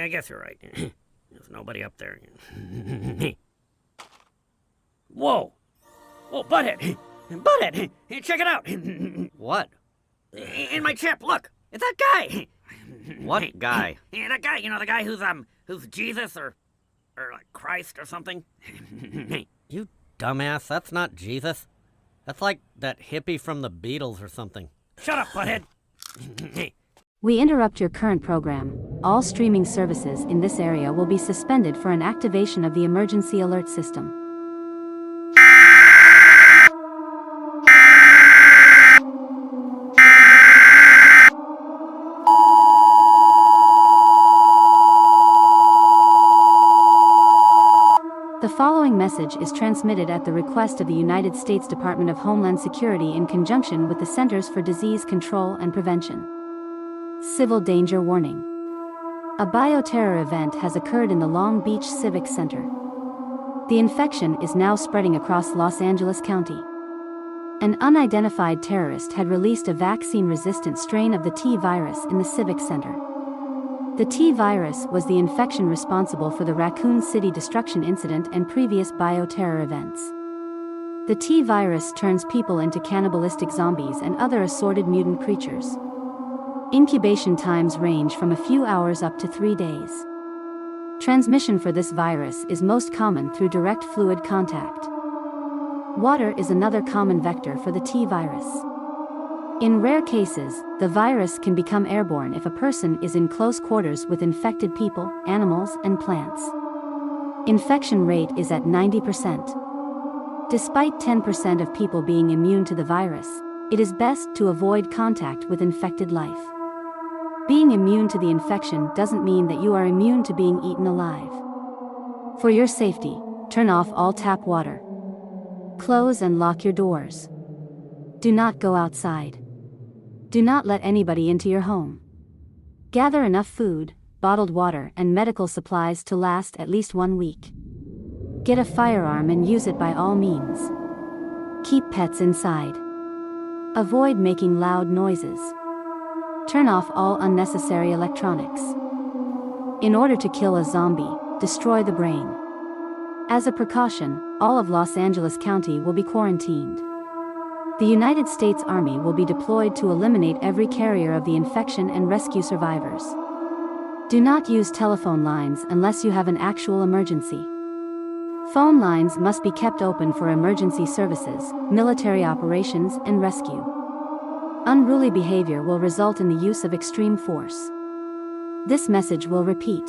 I guess you're right. There's nobody up there. Whoa! Whoa, Butthead! Butthead! Check it out! What? In my chip, look! It's that guy! What guy? That guy, the guy who's Jesus or like Christ or something. You dumbass, that's not Jesus. That's like that hippie from the Beatles or something. Shut up, Butthead! We interrupt your current program. All streaming services in this area will be suspended for an activation of the emergency alert system. The following message is transmitted at the request of the United States Department of Homeland Security in conjunction with the Centers for Disease Control and Prevention. Civil danger warning. A bioterror event has occurred in the Long Beach Civic Center. The infection is now spreading across Los Angeles County. An unidentified terrorist had released a vaccine-resistant strain of the T virus in the Civic Center. The T virus was the infection responsible for the Raccoon City destruction incident and previous bioterror events. The T virus turns people into cannibalistic zombies and other assorted mutant creatures. Incubation times range from a few hours up to 3 days. Transmission for this virus is most common through direct fluid contact. Water is another common vector for the T virus. In rare cases, the virus can become airborne if a person is in close quarters with infected people, animals, and plants. Infection rate is at 90%. Despite 10% of people being immune to the virus, it is best to avoid contact with infected life. Being immune to the infection doesn't mean that you are immune to being eaten alive. For your safety, turn off all tap water. Close and lock your doors. Do not go outside. Do not let anybody into your home. Gather enough food, bottled water, and medical supplies to last at least 1 week. Get a firearm and use it by all means. Keep pets inside. Avoid making loud noises. Turn off all unnecessary electronics. In order to kill a zombie, destroy the brain. As a precaution, all of Los Angeles County will be quarantined. The United States Army will be deployed to eliminate every carrier of the infection and rescue survivors. Do not use telephone lines unless you have an actual emergency. Phone lines must be kept open for emergency services, military operations, and rescue. Unruly behavior will result in the use of extreme force. This message will repeat.